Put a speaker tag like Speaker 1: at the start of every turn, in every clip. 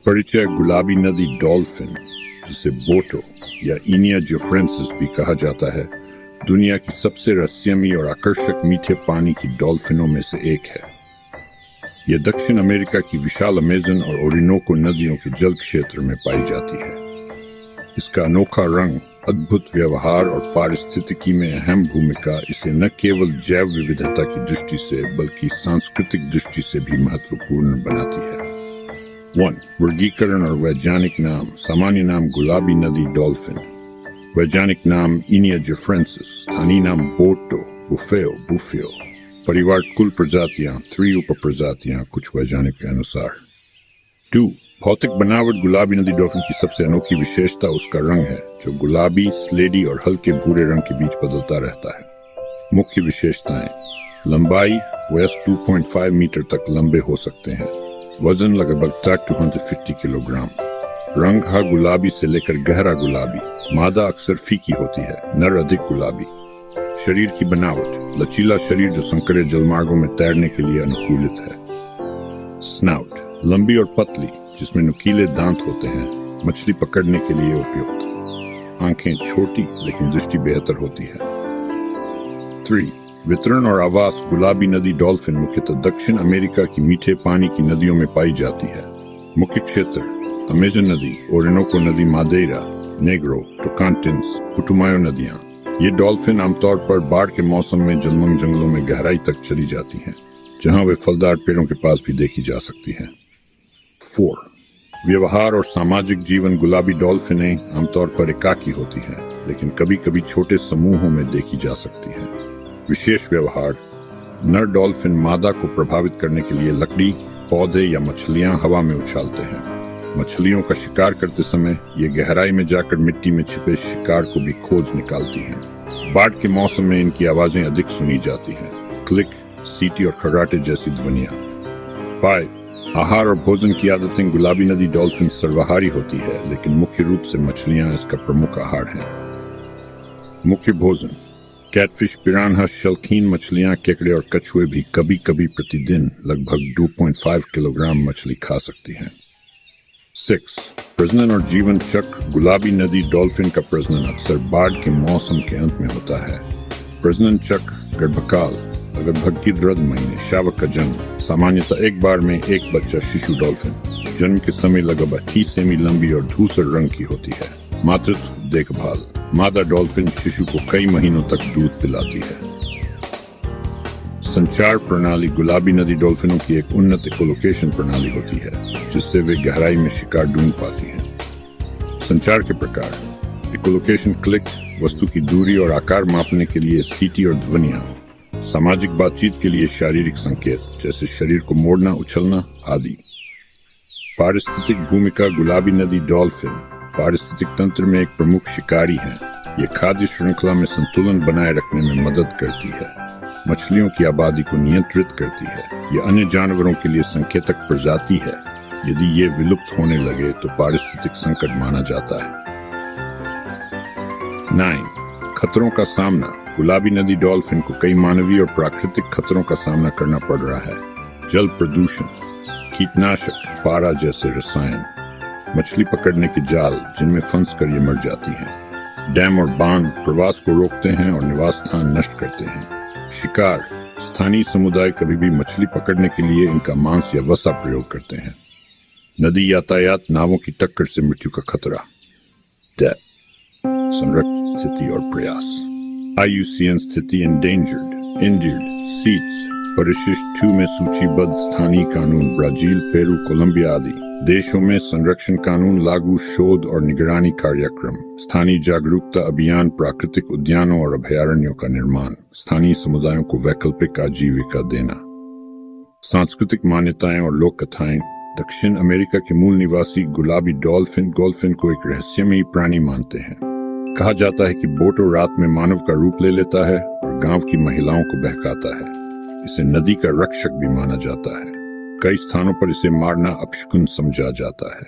Speaker 1: परिचय गुलाबी नदी डॉल्फिन, जिसे बोटो या इनिया जोफ्रेंसिस भी कहा जाता है, दुनिया की सबसे रहस्यमयी और आकर्षक मीठे पानी की डॉल्फिनों में से एक है। यह दक्षिण अमेरिका की विशाल अमेजन और ओरिनोको नदियों के जल क्षेत्र में पाई जाती है। इसका अनोखा रंग, अद्भुत व्यवहार और पारिस्थितिकी में अहम भूमिका इसे न केवल जैव विविधता की दृष्टि से बल्कि सांस्कृतिक दृष्टि से भी महत्वपूर्ण बनाती है। 1. वर्गीकरण और वैज्ञानिक नाम। सामान्य नाम गुलाबी नदी डॉल्फिन, वैज्ञानिक नाम इनिया जोफ्रेंसिस, स्थानीय नाम बोटो, बुफेयो। परिवार कुल प्रजातियां 3 उप प्रजातियां कुछ वैज्ञानिक के अनुसार। 2. भौतिक बनावट। गुलाबी नदी डॉल्फिन की सबसे अनोखी विशेषता उसका रंग है, जो गुलाबी, स्लेटी और हल्के भूरे रंग के बीच बदलता रहता है। मुख्य विशेषताएं: लंबाई, वयस्क 2.5 मीटर तक लंबे हो सकते हैं। वजन लगभग 250 किलोग्राम। रंग हा गुलाबी से लेकर गहरा गुलाबी, मादा अक्सर फीकी होती है, नर अधिक गुलाबी। शरीर की बनावट: लचीला शरीर जो संकरे जलमार्गों में तैरने के लिए अनुकूलित है। स्नाउट: लंबी और पतली, जिसमें नुकीले दांत होते हैं, मछली पकड़ने के लिए उपयुक्त। आंखें छोटी लेकिन दृष्टि बेहतर होती है। 3. वितरण और आवास। गुलाबी नदी डॉल्फिन मुख्यतः दक्षिण अमेरिका की मीठे पानी की नदियों में पाई जाती है। मुख्य क्षेत्र: अमेजन नदी, ओरिनोको नदी, मादेरा, नेग्रो, टोकांटिन्स, पुटुमायो नदियां। ये डॉल्फिन आमतौर पर बाढ़ के मौसम में जलमग्न जंगलों में गहराई तक चली जाती हैं, जहां वे फलदार पेड़ों के पास भी देखी जा सकती हैं। 4. व्यवहार और सामाजिक जीवन। गुलाबी डॉल्फिनें आमतौर पर एकाकी होती हैं, लेकिन कभी कभी छोटे समूहों में देखी जा सकती हैं। विशेष व्यवहार: नर डॉल्फिन मादा को प्रभावित करने के लिए लकड़ी, पौधे या मछलियां हवा में उछालते हैं। मछलियों का शिकार करते समय ये गहराई में जाकर मिट्टी में छिपे शिकार को भी खोज निकालती हैं। बाढ़ के मौसम में इनकी आवाजें अधिक सुनी जाती हैं, क्लिक, सीटी और खर्राटे जैसी ध्वनियां। 5. आहार और भोजन की आदतें। गुलाबी नदी डॉल्फिन सर्वाहारी होती है, लेकिन मुख्य रूप से मछलियां इसका प्रमुख आहार हैं। मुख्य भोजन: कैटफिश, पिरान्हा, शल्कीन मछलियां, केकड़े और कछुए भी कभी कभी प्रतिदिन लगभग 2.5 किलोग्राम मछली खा सकती हैं। 6. प्रजनन और जीवन चक्र। गुलाबी नदी डॉल्फिन का प्रजनन अक्सर बाढ़ के मौसम के अंत में होता है। प्रजनन चक्र: गर्भकाल, लगभग 10 महीने, शावक का जन्म, सामान्यतः एक बार में एक बच्चा शिशु डॉल्फिन। जन्म के समय लगभग 30 सेमी लंबी और धूसर रंग की होती है। मातृत्व देखभाल: मादा डॉल्फिन शिशु को कई महीनों तक दूध पिलाती है। संचार प्रणाली। गुलाबी नदी डॉल्फिनों की एक उन्नत इकोलोकेशन प्रणाली होती है, जिससे वे गहराई में शिकार ढूंढ पाती हैं। संचार के प्रकार: इकोलोकेशन क्लिक, वस्तु की दूरी और आकार मापने के लिए सीटी और ध्वनियां। सामाजिक बातचीत के लिए शारीरिक संकेत, जैसे शरीर को मोड़ना, उछलना आदि। पारिस्थितिक भूमिका। गुलाबी नदी डॉल्फिन पारिस्थितिक तंत्र में एक प्रमुख शिकारी हैं। ये खाद्य श्रृंखला में संतुलन बनाए रखने में मदद करती है, मछलियों की आबादी को नियंत्रित करती है। यह अन्य जानवरों के लिए संकेतक प्रजाति है। यदि ये विलुप्त होने लगे तो पारिस्थितिक संकट माना जाता है। 9. खतरों का सामना। गुलाबी नदी डॉल्फिन को कई मानवीय और प्राकृतिक खतरों का सामना करना पड़ रहा है। जल प्रदूषण, कीटनाशक, पारा जैसे रसायन, मछली पकड़ने के जाल जिनमें फंस कर ये मर जाती हैं। डैम और बांध प्रवास को रोकते हैं और निवास स्थान नष्ट करते हैं। शिकार: स्थानीय समुदाय कभी भी मछली पकड़ने के लिए इनका मांस या वसा प्रयोग करते हैं। नदी यातायात, नावों की टक्कर से मृत्यु का खतरा। डेथ। संरक्षित स्थिति और प्रयास। IUCN स्थिति इंडेंजर्ड सीट्स, परिशिष्ट 2 में सूचीबद्ध स्थानीय कानून ब्राजील, पेरू, कोलंबिया आदि देशों में संरक्षण कानून लागू, शोध और निगरानी कार्यक्रम, स्थानीय जागरूकता अभियान, प्राकृतिक उद्यानों और अभयारण्यों का निर्माण, स्थानीय समुदायों को वैकल्पिक आजीविका देना। सांस्कृतिक मान्यताएं और लोक कथाएं। दक्षिण अमेरिका के मूल निवासी गुलाबी डॉल्फिन को एक रहस्यमयी प्राणी मानते हैं। कहा जाता है कि बोटो रात में मानव का रूप ले लेता है और गांव की महिलाओं को बहकाता है। इसे नदी का रक्षक भी माना जाता है। कई स्थानों पर इसे मारना अपशकुन समझा जाता है।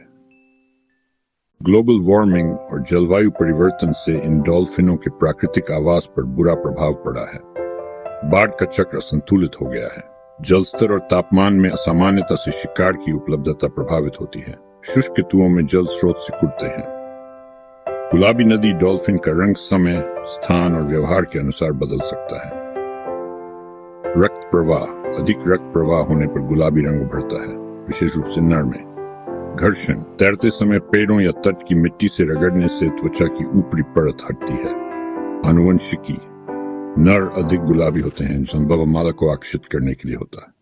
Speaker 1: ग्लोबल वार्मिंग और जलवायु परिवर्तन से इन डॉल्फिनों के प्राकृतिक आवास पर बुरा प्रभाव पड़ा है। बाढ़ का चक्र असंतुलित हो गया है। जल स्तर और तापमान में असामान्यता से शिकार की उपलब्धता प्रभावित होती है। शुष्क ऋतुओं में जल स्रोत सिकुड़ते हैं। गुलाबी नदी डॉल्फिन का रंग समय, स्थान और व्यवहार के अनुसार बदल सकता है। रक्त प्रवाह, अधिक रक्त प्रवाह होने पर गुलाबी रंग उभरता है, विशेष रूप से नर में। घर्षण, तैरते समय पैरों या तट की मिट्टी से रगड़ने से त्वचा की ऊपरी परत हटती है। आनुवंशिकी, नर अधिक गुलाबी होते हैं, जो संभव मादा को आकर्षित करने के लिए होता है।